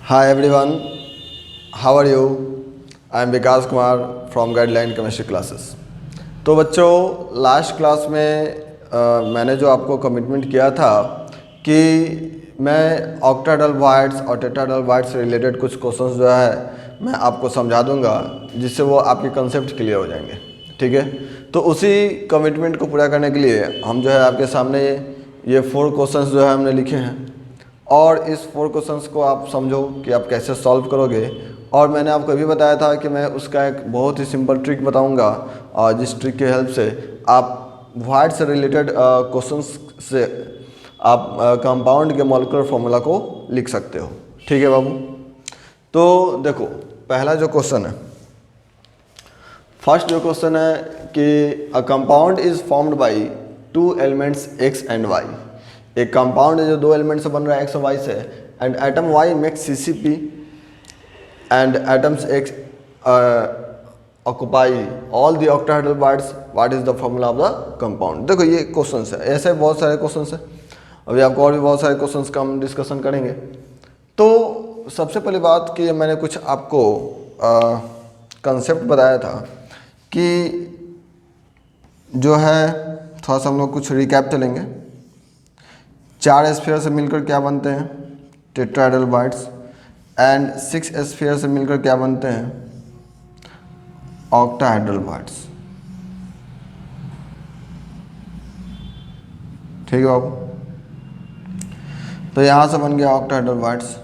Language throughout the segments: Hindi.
Hi everyone, how are you? I am Vikas Kumar from Guideline Chemistry Classes. तो बच्चों लास्ट क्लास में मैंने जो आपको कमिटमेंट किया था कि मैं ऑक्टाहेड्रल वॉइड्स और टेट्राहेड्रल वॉइड्स से रिलेटेड कुछ क्वेश्चंस जो है मैं आपको समझा दूंगा जिससे वो आपके कंसेप्ट क्लियर हो जाएंगे। ठीक है, तो उसी कमिटमेंट को पूरा करने के लिए हम जो है आपके सामने ये 4 क्वेश्चंस जो है हमने लिखे हैं और इस 4 क्वेश्चंस को आप समझो कि आप कैसे सॉल्व करोगे। और मैंने आपको भी बताया था कि मैं उसका एक बहुत ही सिंपल ट्रिक बताऊंगा और जिस ट्रिक की हेल्प से आप वॉइड से रिलेटेड क्वेश्चंस से आप कंपाउंड के मॉलिक्यूलर फॉर्मूला को लिख सकते हो। ठीक है बाबू, तो देखो पहला जो क्वेश्चन है, फर्स्ट जो क्वेश्चन है कि a compound is formed by 2 elements x and y। एक कंपाउंड है जो 2 एलिमेंट से बन रहा है x और y से, and atom y makes CCP and atoms x occupy all the octahedral voids. What is the formula of the compound. देखो ये क्वेश्चन है, ऐसे बहुत सारे क्वेश्चन है, अभी आपको और भी बहुत सारे क्वेश्चन का हम डिस्कशन करेंगे। तो सबसे पहली बात कि मैंने कुछ आपको कंसेप्ट बताया था कि जो है थोड़ा सा हम लोग कुछ रिकैप चलेंगे। 4 स्फीयर से मिलकर क्या बनते हैं, टेट्राहेड्रल वॉइड्स, एंड 6 स्फीयर से मिलकर क्या बनते हैं, ऑक्टाहेड्रल वॉइड्स। ठीक है बाबू, तो यहाँ से बन गया ऑक्टाहेड्रल वॉइड्स।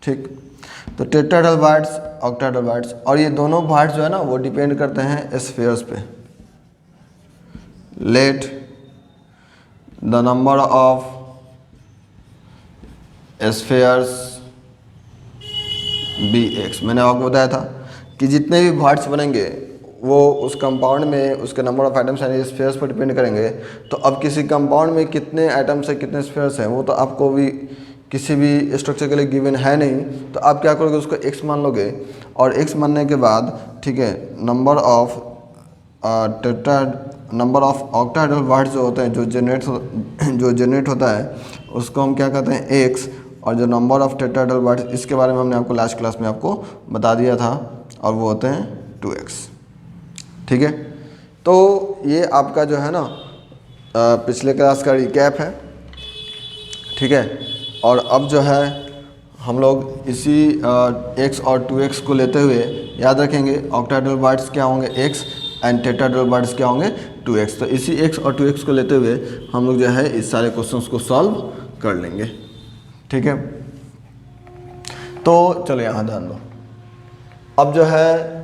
ठीक, तो टेट्राहेड्रल वॉइड्स, ऑक्टाहेड्रल वॉइड्स, और ये दोनों वॉइड्स जो है ना वो डिपेंड करते हैं स्फीयर्स पे। Let the number of spheres be X. मैंने आपको बताया था कि जितने भी वॉइड्स बनेंगे वो उस कंपाउंड में उसके नंबर ऑफ एटम्स यानी स्फीयर्स पर डिपेंड करेंगे। तो अब किसी कंपाउंड में कितने एटम्स है कितने स्फीयर्स हैं वो तो आपको भी किसी भी स्ट्रक्चर के लिए गिवन है नहीं, तो आप क्या करोगे उसको x मान लोगे, और x मानने के बाद ठीक है नंबर ऑफ ऑक्टाहेड्रल वॉइड्स जो होते हैं जो जनरेट होता है उसको हम क्या कहते हैं x, और जो नंबर ऑफ टेट्राहेड्रल वॉइड्स इसके बारे में हमने आपको लास्ट क्लास में आपको बता दिया था और वो होते हैं 2x। ठीक है, तो ये आपका जो है ना पिछले क्लास का रिकैप है। ठीक है, और अब जो है हम लोग इसी x और 2x को लेते हुए याद रखेंगे ऑक्टाहेड्रल वॉइड्स क्या होंगे x एंड टेट्राहेड्रल वॉइड्स क्या होंगे 2x। तो इसी x और 2x को लेते हुए हम लोग जो है इस सारे क्वेश्चंस को सॉल्व कर लेंगे। ठीक है, तो चलो यहाँ ध्यान दो। अब जो है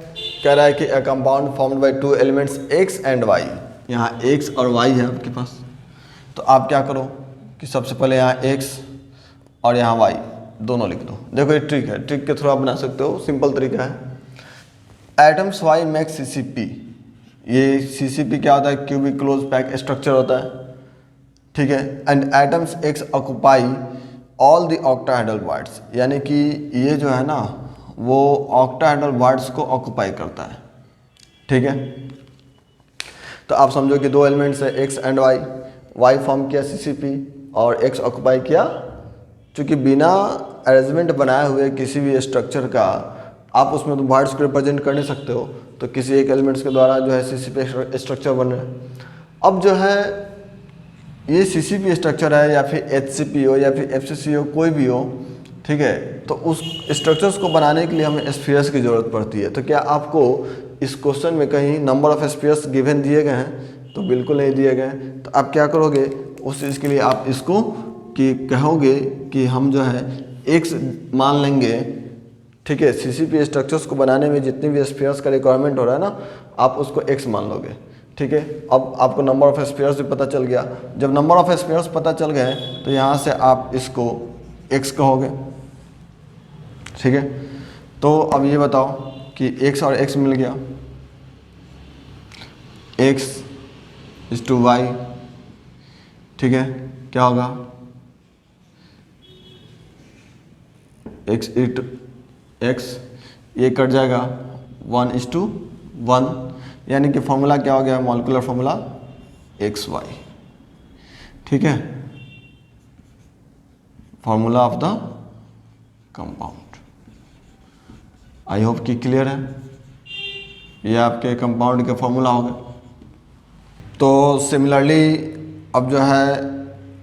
कह रहा है कि a compound formed bye 2 elements x and y। यहाँ x और y है आपके पास, तो आप क्या करो कि सबसे पहले यहाँ x और यहाँ y दोनों लिख दो। देखो ये ट्रिक है, ट्रिक के थ्रू आप बना सकते हो, सिंपल तरीका है। Atoms y makes CCP। ये CCP क्या होता है, क्यूबिक क्लोज पैक स्ट्रक्चर होता है। ठीक है, and atoms x occupy all the octahedral voids, यानी कि ये जो है ना वो ऑक्टाहेड्रल वॉइड्स को ऑक्यूपाई करता है। ठीक है, तो आप समझो कि 2 एलिमेंट्स है x एंड y फॉर्म किया CCP और x ऑक्यूपाई किया। चूँकि बिना अरेंजमेंट बनाए हुए किसी भी स्ट्रक्चर का आप उसमें तो वॉइड्स को रिप्रेजेंट कर नहीं सकते हो, तो किसी एक एलिमेंट्स के द्वारा जो है CCP स्ट्रक्चर बन रहा है। अब जो है ये CCP स्ट्रक्चर है या फिर HCP हो या फिर FCC हो, कोई भी हो, ठीक है, तो उस स्ट्रक्चर्स को बनाने के लिए हमें स्फीयर्स की ज़रूरत पड़ती है। तो क्या आपको इस क्वेश्चन में कहीं नंबर ऑफ स्फीयर्स गिवन दिए गए हैं, तो बिल्कुल नहीं दिए गए। तो आप क्या करोगे उस चीज़ के लिए आप इसको कि कहोगे कि हम जो है x मान लेंगे। ठीक है, CCP स्ट्रक्चर्स को बनाने में जितनी भी स्फीयर्स का रिक्वायरमेंट हो रहा है ना आप उसको x मान लोगे। ठीक है, अब आपको नंबर ऑफ स्फीयर्स भी पता चल गया। जब नंबर ऑफ स्फीयर्स पता चल गए तो यहाँ से आप इसको x कहोगे। ठीक है, तो अब ये बताओ कि x और x मिल गया, x इज टू y। ठीक है, क्या होगा x इज टू x, ये कट जाएगा 1:1, यानी कि फॉर्मूला क्या हो गया, मॉलिक्यूलर फॉर्मूला XY। ठीक है, formula of the compound. I hope कि क्लियर है, ये आपके कंपाउंड के फॉर्मूला हो गए। तो सिमिलरली अब जो है,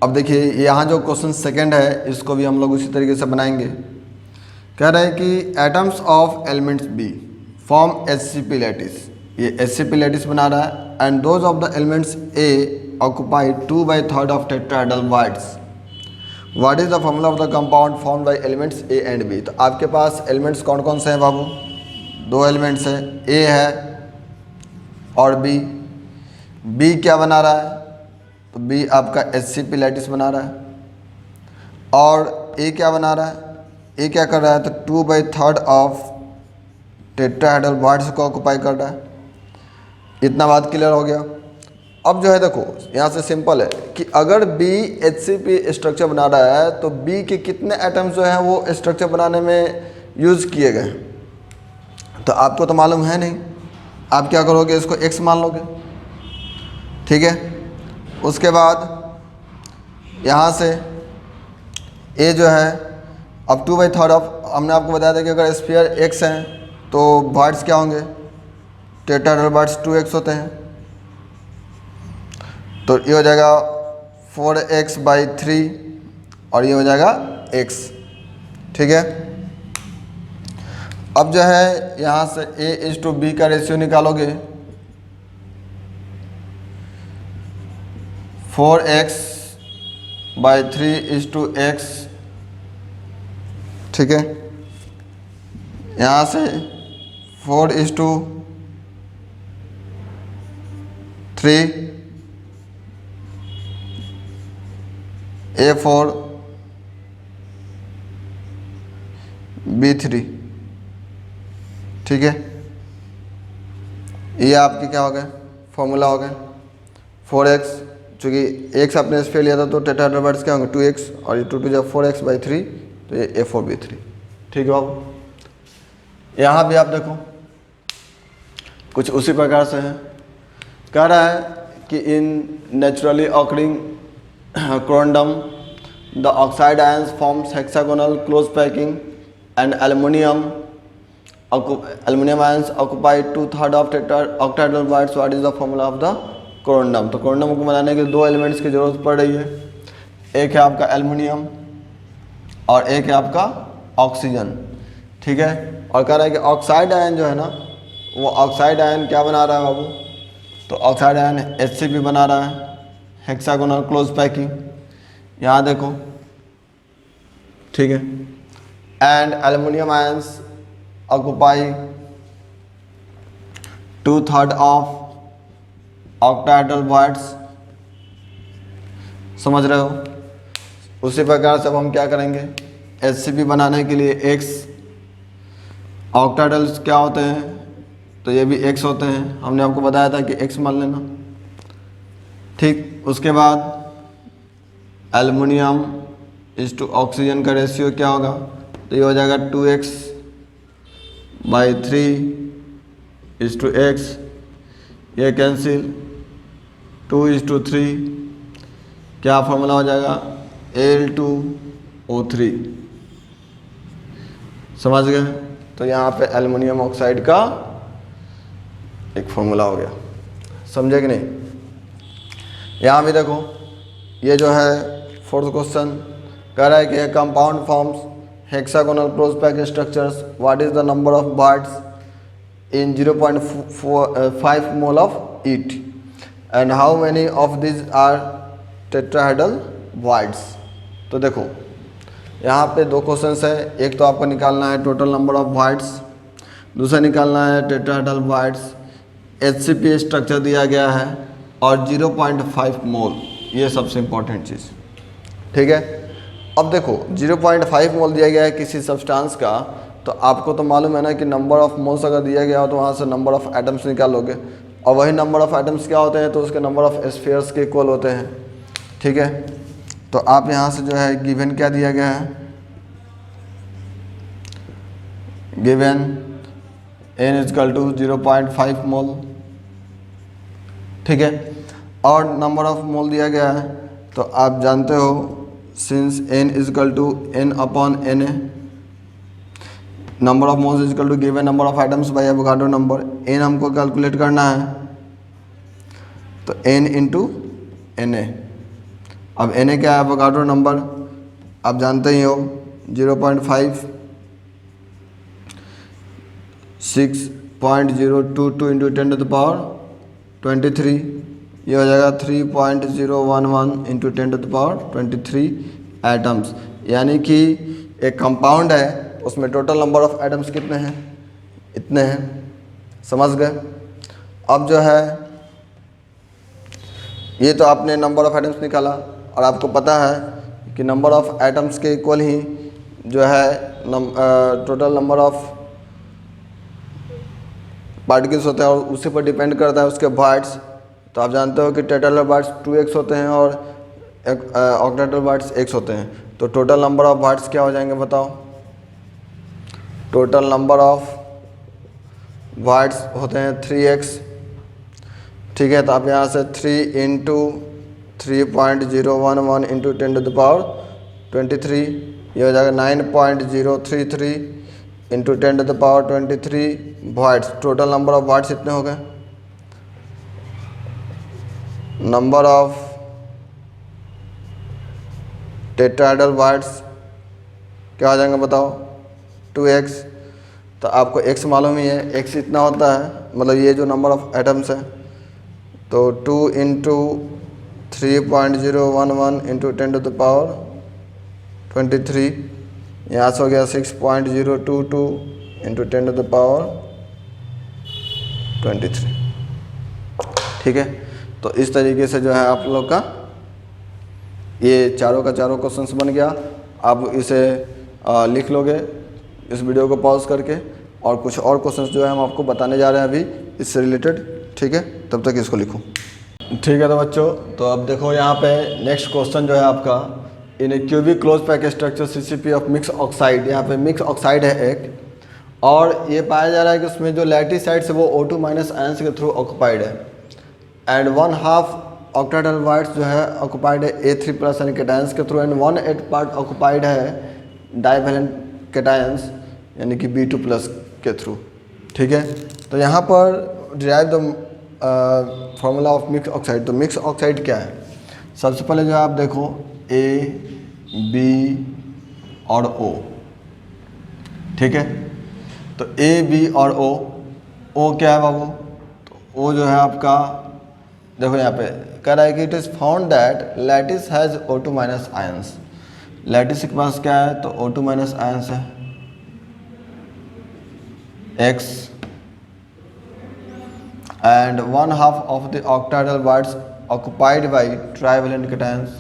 अब देखिए यहाँ जो क्वेश्चन सेकंड है इसको भी हम लोग उसी तरीके से बनाएंगे। कह रहे हैं कि atoms of elements B form HCP lattice, ये HCP लैटिस बना रहा है, and those of the elements A occupy 2/3 of tetrahedral bonds. What is the formula of the compound formed by elements A and B. तो आपके पास एलिमेंट्स कौन कौन से हैं बाबू? दो एलिमेंट्स हैं, ए है और बी। बी क्या बना रहा है? तो बी आपका HCP लैटिस बना रहा है। और ए क्या बना रहा है? ए क्या कर रहा है? तो 2/3 ऑफ टेट्राहेड्रल बॉन्ड्स को ऑक्यूपाई कर रहा है। इतना बात क्लियर हो गया। अब जो है देखो यहाँ से सिंपल है कि अगर बी HCP स्ट्रक्चर बना रहा है तो बी के कितने एटम्स जो हैं वो स्ट्रक्चर बनाने में यूज़ किए गए, तो आपको तो मालूम है नहीं। आप क्या करोगे, इसको x मान लोगे, ठीक है। उसके बाद यहाँ से ए जो है, अब 2/3 ऑफ, हमने आपको बताया था कि अगर स्फीयर x हैं तो बॉन्ड्स क्या होंगे? टेट्राहेड्रल बॉन्ड्स 2x होते हैं। तो ये हो जाएगा 4x/3 और ये हो जाएगा x, ठीक है। अब जो है यहाँ से A/B का रेशियो निकालोगे, 4x/3:x, ठीक है। यहाँ से 4:3 A4B3, ठीक है। ये आपके क्या हो गए? फॉर्मूला हो गए। 4x, चूँकि x आपने स्फीयर लिया था तो टेट्राहेड्रल बॉन्ड्स क्या होंगे? 2x, और ये 2 जब 4x/3 तो ये A4B3, ठीक है बाबू। यहाँ भी आप देखो कुछ उसी प्रकार से है। कह रहा है कि in naturally occurring corundum the oxide ions forms hexagonal close packing and aluminum ions occupy 2/3 of octahedral bonds. What is the formula of the corundum? तो corundum को बनाने के लिए दो एलिमेंट्स की जरूरत पड़ रही है, एक है आपका एल्युमिनियम और एक है आपका ऑक्सीजन, ठीक है। और कह रहा है कि ऑक्साइड आयन जो है ना, वो ऑक्साइड आयन क्या बना रहा है बाबू? तो ऑक्साइड आयन HCP बना रहा है, हेक्सागोनल क्लोज पैकिंग, यहाँ देखो, ठीक है। And aluminium ions occupy 2/3 of octahedral bonds, समझ रहे हो। उसी प्रकार से अब हम क्या करेंगे, HCP बनाने के लिए x, ऑक्टाहेड्रल्स क्या होते हैं? तो ये भी x होते हैं, हमने आपको बताया था कि x मान लेना, ठीक। उसके बाद एल्युमिनियम ऑक्सीजन का रेशियो क्या होगा? तो ये हो जाएगा 2x/3:x, ये कैंसिल, 2:3, क्या फॉर्मूला हो जाएगा? Al2O3, समझ गए। तो यहाँ पे एल्युमिनियम ऑक्साइड का एक फॉर्मूला हो गया, समझे कि नहीं। यहाँ भी देखो, ये जो है फोर्थ क्वेश्चन कह रहा है कि compound forms hexagonal close pack structures, what is the number of bonds in 0.5 mole of it and how many of this are tetrahedral bonds. तो देखो यहाँ पे दो क्वेश्चंस है, एक तो आपको निकालना है टोटल नंबर ऑफ बॉन्ड्स, दूसरा निकालना है टेट्राहेड्रल बॉन्ड्स। HCP स्ट्रक्चर दिया गया है और 0.5 मोल, ये सबसे इम्पोर्टेंट चीज़, ठीक है। अब देखो 0.5 मोल दिया गया है किसी सब्सटेंस का, तो आपको तो मालूम है ना कि नंबर ऑफ मोल्स अगर दिया गया हो तो वहाँ से नंबर ऑफ एटम्स निकालोगे, और वही नंबर ऑफ एटम्स क्या होते हैं? तो उसके नंबर ऑफ स्फीयर्स के इक्वल होते हैं, ठीक है। तो आप यहाँ से जो है गिवन क्या दिया गया है? गिवन n = 0.5 मोल, ठीक है। और नंबर ऑफ मोल दिया गया है, तो आप जानते हो since n = n/Na, number of moles is equal to given number of items by Avogadro number. N हमको कैलकुलेट करना है, तो एन इंटू एन ए। अब एन ए क्या है, एवोगाड्रो नंबर आप जानते ही हो 0.5 6.022 इंटू 10⁻23, ये हो जाएगा 3.011 इंटू 10⁻23 एटम्स। यानी कि एक कंपाउंड है, उसमें टोटल नंबर ऑफ एटम्स कितने हैं, इतने हैं। समझ गए। अब जो है ये तो आपने नंबर ऑफ एटम्स निकाला, और आपको पता है कि नंबर ऑफ एटम्स के इक्वल ही जो है टोटल नंबर ऑफ पार्टिकल्स होते हैं, और उसी पर डिपेंड करता है उसके बाइट्स। तो आप जानते हो कि टोटल बाइट्स 2x होते हैं और ऑक्टेटल बाइट्स x होते हैं। तो टोटल नंबर ऑफ बाइट्स क्या हो जाएंगे बताओ। टोटल नंबर ऑफ बाइट्स होते हैं 3x। ठीक है, तो आप यहाँ से 3 इंटू 3.011 इंटू 10⁻23, ये हो जाएगा 9.033 into 10⁻23 bytes. Total number of bytes इतने हो गए। नंबर ऑफ टेट्राहेड्रल बाइट्स क्या हो जाएंगे बताओ, 2x। तो आपको x मालूम ही है, x इतना होता है, मतलब ये जो नंबर ऑफ एटम्स है। तो 2 इंटू 3.011 इंटू 10⁻23, यहाँ से हो गया 6.022 इंटू 10⁻23। ठीक है, तो इस तरीके से जो है आप लोग का ये चारों का चारों क्वेश्चंस बन गया। आप इसे लिख लोगे इस वीडियो को पॉज करके, और कुछ और क्वेश्चंस जो है हम आपको बताने जा रहे हैं अभी इससे रिलेटेड। ठीक है, तब तक इसको लिखो। ठीक है तो बच्चों, तो अब देखो यहाँ पे नेक्स्ट क्वेश्चन जो है आपका, in a cubic close pack structure CCP of mix oxide. यहाँ पे मिक्स ऑक्साइड है एक, और ये पाया जा रहा है कि उसमें जो लैटिस साइड्स है वो O2 माइनस आयंस के थ्रू ऑक्युपाइड है, एंड 1/2 ऑक्टेटल बाइट्स जो है ऑक्युपाइड है A3 प्लस यानी कैटायंस के थ्रू, एंड 1/8 पार्ट ऑक्युपाइड है डाइवैलेंट कैटायंस यानी कि B2 प्लस के थ्रू। ठीक है, तो यहाँ पर derive the formula of mix oxide. तो मिक्स ऑक्साइड क्या है, सबसे पहले जो आप देखो A, B और O। ठीक है, तो A, B और O क्या है बाबू, तो O जो है आपका, देखो यहाँ पे कह रहा है कि it is found that lattice has O2 minus ions. Lattice के पास क्या है, तो O2 माइनस आयंस है X, and 1/2 of the octahedral bytes occupied by trivalent cations.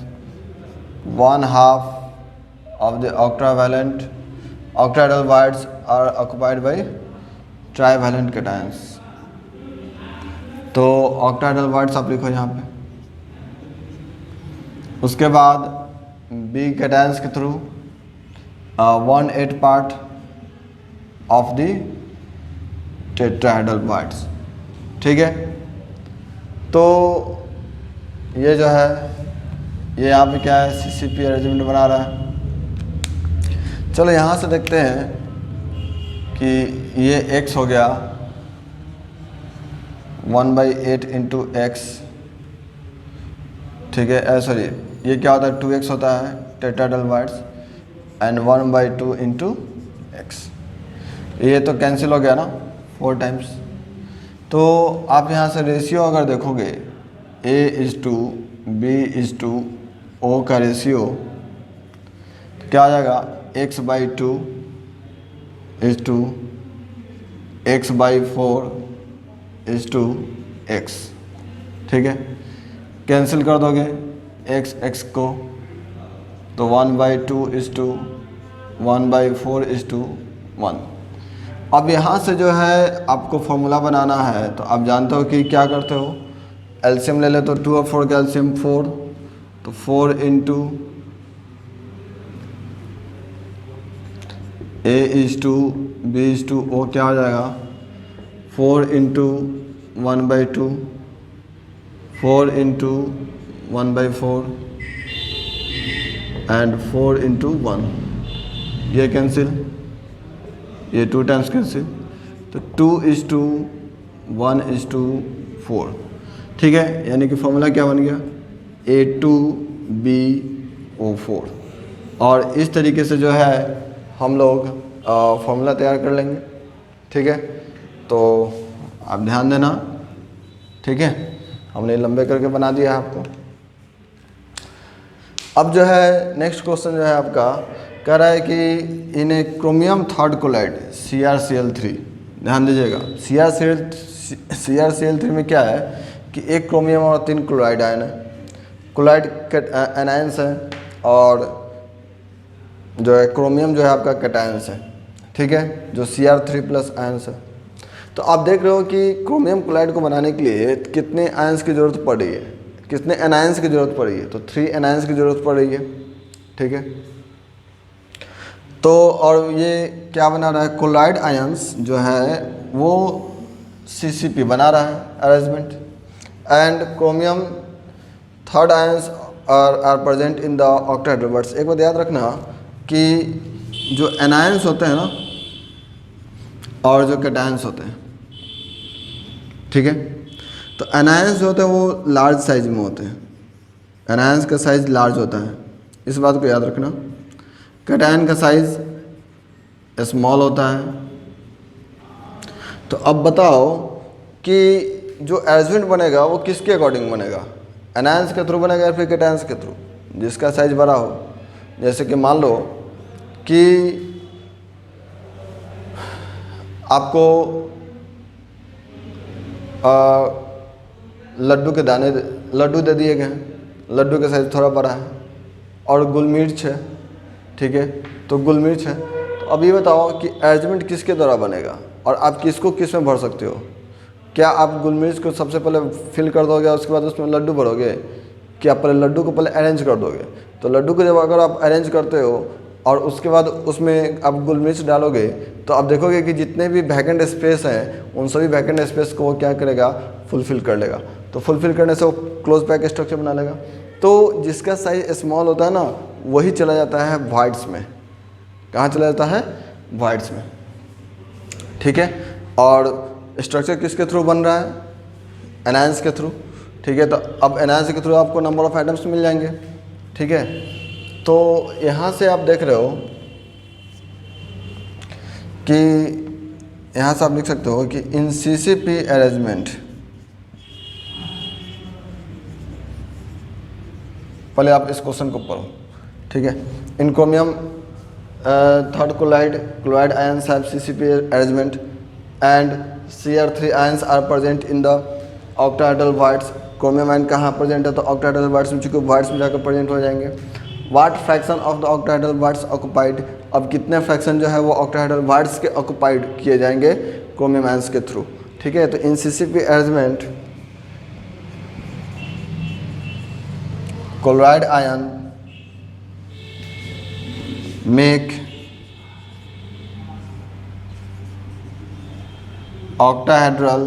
1/2 of the octahedral bytes are occupied by trivalent cations. तो octahedral bytes आप लिखो यहाँ पे। उसके बाद B cations के through 1/8 part of the tetrahedral bytes. ठीक है, तो ये जो है ये यहाँ पे क्या है, CCP अरेंजमेंट बना रहा है। चलो यहाँ से देखते हैं कि ये x हो गया 1/8 इंटू एक्स। ठीक है, सॉरी ये क्या होता है, 2x होता है tetrahedral bytes, and 1/2 into x. ये तो कैंसिल हो गया ना 4 टाइम्स। तो आप यहाँ से रेशियो अगर देखोगे A:2 B:2 O का रेशियो तो क्या आ जाएगा, x/2 is to x/4 is to x। ठीक है, कैंसिल कर दोगे x को, तो 1/2 is to 1/4 is to 1। अब यहाँ से जो है आपको फॉर्मूला बनाना है, तो आप जानते हो कि क्या करते हो, एलसीएम ले ले, तो 2 और 4 का एलसीएम 4, तो 4 इंटू A:2 B:2 O क्या हो जाएगा, 4 इंटू 1/2, 4 इंटू 1/4 एंड 4 इंटू 1, ये कैंसिल, ये 2 टाइम्स कैंसिल, तो 2:1:4, ठीक है। यानी कि फॉर्मूला क्या बन गया, A2BO4। और इस तरीके से जो है हम लोग फॉर्मूला तैयार कर लेंगे, ठीक है। तो आप ध्यान देना, ठीक है। हमने लंबे करके बना दिया है आपको। अब जो है नेक्स्ट क्वेश्चन जो है आपका कह रहा है कि इन ए क्रोमियम थर्ड कोलाइड CrCl3, ध्यान दीजिएगा, CrCl3 में क्या है कि एक क्रोमियम और 3 क्लोराइड आयन है, क्लोराइड एनायंस है, और जो है क्रोमियम जो है आपका कैटायंस है, ठीक है, जो Cr3+ आयंस है। तो आप देख रहे हो कि क्रोमियम क्लोराइड को बनाने के लिए कितने आयंस की ज़रूरत पड़ रही है, कितने एनायंस की ज़रूरत पड़ रही है, तो 3 एनायंस की ज़रूरत पड़ रही है, ठीक है। तो और ये क्या बना रहा है, क्लोराइड आयंस जो है वो CCP बना रहा है arrangement, and chromium third ions are present in the octahedral bonds. एक बात याद रखना कि जो एनायंस होते हैं ना और जो कैटायंस होते हैं, ठीक है, तो एनायंस जो होते हैं वो लार्ज साइज में होते हैं, एनायंस का साइज लार्ज होता है, इस बात को याद रखना। कैटायन का साइज स्मॉल होता है। तो अब बताओ कि जो अरेंजमेंट बनेगा वो किसके अकॉर्डिंग बनेगा, एनायंस के थ्रू बनेगा या फिर कैटायंस के थ्रू, जिसका साइज बड़ा हो। जैसे कि मान लो कि आपको लड्डू के दाने, लड्डू दे दिए गए हैं, लड्डू का साइज थोड़ा बड़ा है, और गुल मिर्च है, ठीक है, तो गुल मिर्च है। तो अब ये बताओ कि अरेंजमेंट किसके द्वारा बनेगा और आप किसको किस में भर सकते हो। क्या आप गुल मिर्च को सबसे पहले फिल कर दोगे और उसके बाद उसमें लड्डू भरोगे, कि आप पहले लड्डू को पहले अरेंज कर दोगे। तो लड्डू को जब अगर आप अरेंज करते हो और उसके बाद उसमें आप गुल मिर्च डालोगे तो आप देखोगे कि जितने भी वैकेंट स्पेस हैं उन सभी वैकेंट स्पेस को वो क्या करेगा, फुलफिल कर लेगा। तो फुलफिल करने से वो क्लोज पैक स्ट्रक्चर बना लेगा। तो जिसका साइज स्मॉल होता है ना वही चला जाता है वॉइड्स में। कहाँ चला जाता है, वॉइड्स में, ठीक है। और स्ट्रक्चर किसके थ्रू बन रहा है, एनायंस के थ्रू, ठीक है। तो अब एनायंस के थ्रू आपको नंबर ऑफ एटम्स मिल जाएंगे, ठीक है। तो यहाँ से आप देख रहे हो कि यहाँ से आप लिख सकते हो कि इन CCP अरेंजमेंट, पहले आप इस क्वेश्चन को पढ़ो, ठीक है। In chromium third chloride ions have CCP arrangement and Cr3 ions are present in the octahedral voids। Chromium ion कहाँ प्रेजेंट है, तो ऑक्टाहेड्रल voids में, चूँकि voids में जाकर प्रेजेंट हो जाएंगे। What fraction of the octahedral voids occupied, अब कितने फ्रैक्शन जो है वो ऑक्टाहेड्रल voids के ऑक्युपाइड किए जाएंगे क्रोमियम आयंस के थ्रू, ठीक है। तो इन CCP arrangement chloride ion make octahedral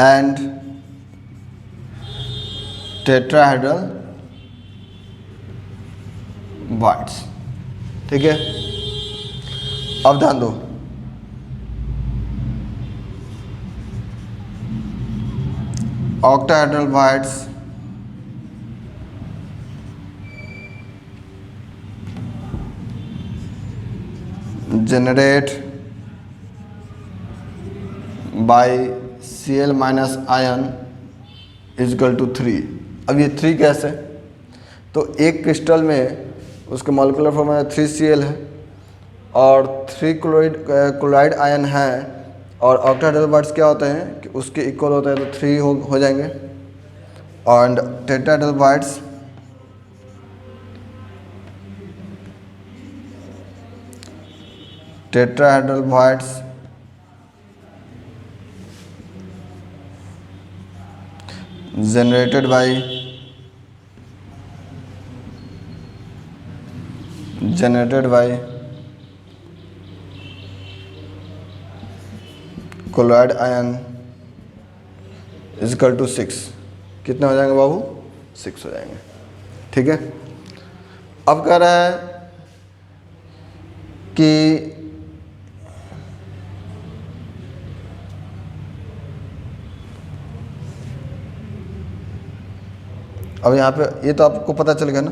and tetrahedral voids, ठीक है। अब ध्यान दो, octahedral voids generate by Cl minus ion is equal to 3। अब ये 3 कैसे, तो एक क्रिस्टल में उसके मॉलिक्यूलर फॉर्मूला 3Cl है और 3 क्लोराइड आयन है, और ऑक्टाहेड्रल voids क्या होते हैं कि उसके इक्वल होता है, तो 3 हो जाएंगे। और tetrahedral voids generated by chloride ion is equal to 6। कितने हो जाएंगे बाबू, 6 हो जाएंगे, ठीक है। अब कह रहा है कि अब यहाँ पे ये तो आपको पता चल गया ना।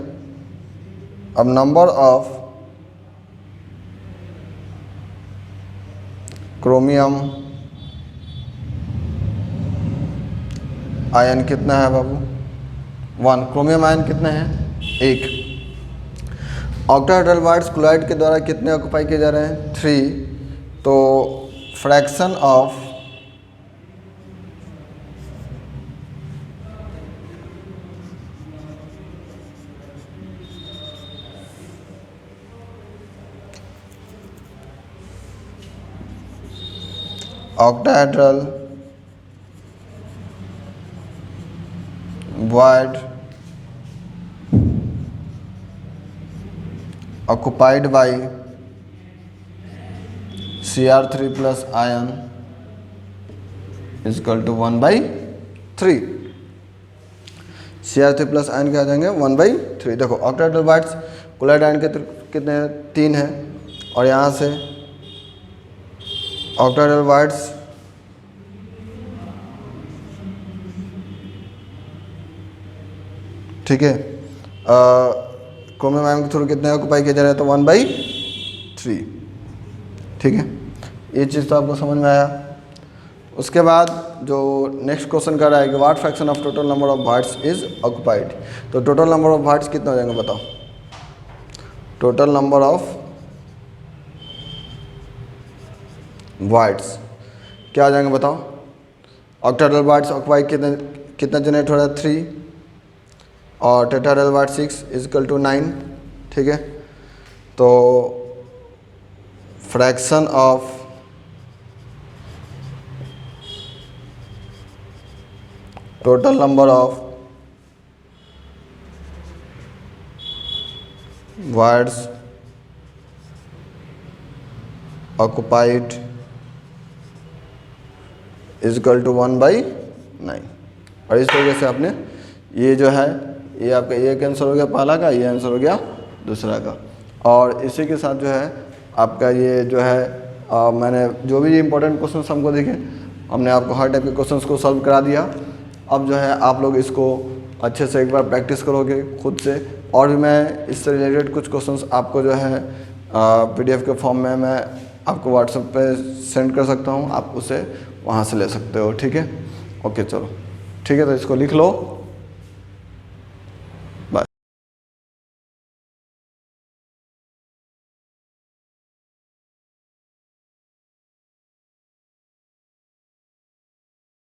अब नंबर ऑफ क्रोमियम आयन कितना है बाबू? 1। क्रोमियम आयन कितने हैं? 1। ऑक्टाहेड्रल वाइड्स क्लोराइड के द्वारा कितने ऑक्यूपाई किए जा रहे हैं? 3। तो fraction of octahedral void occupied by Cr3 plus ion is equal to 1/3। Cr3 plus ion क्या आ जाएंगे? 1/3। देखो ऑक्टाहेड्रल वाइड्स क्लोराइड आयन के कितने हैं? 3 है। और यहाँ से ऑक्टाहेड्रल वाइड्स ठीक है क्रोमियम आयन के थ्रू कितने ऑक्यूपाई किया जा रहा है? तो 1/3। ठीक है, ये चीज़ तो आपको समझ में आया। उसके बाद जो नेक्स्ट क्वेश्चन कर रहा है कि what fraction of total number of wides is occupied. तो टोटल नंबर ऑफ वाइड्स कितने हो जाएंगे बताओ? टोटल नंबर ऑफ वाइड्स क्या आ जाएंगे बताओ? ऑक्टाहेड्रल वाइड्स ऑक्यूपाई कितना जनरेट हो रहा है? 3। और tetrahedral void 6 is equal to 9। ठीक है, तो fraction of total number of voids occupied is equal to 1/9। और इस तरीके से आपने ये जो है ये आपका एक आंसर हो गया पहला का, ये आंसर हो गया दूसरा का। और इसी के साथ जो है आपका ये जो है मैंने जो भी इम्पोर्टेंट क्वेश्चंस हमको दिखे हमने आपको हर टाइप के क्वेश्चंस को सॉल्व करा दिया। अब जो है आप लोग इसको अच्छे से एक बार प्रैक्टिस करोगे खुद से। और भी मैं इससे रिलेटेड कुछ क्वेश्चंस आपको जो है PDF के फॉर्म में मैं आपको व्हाट्सएप पे सेंड कर सकता हूँ, आप उसे वहाँ से ले सकते हो। ठीक है, ओके चलो ठीक है, तो इसको लिख लो।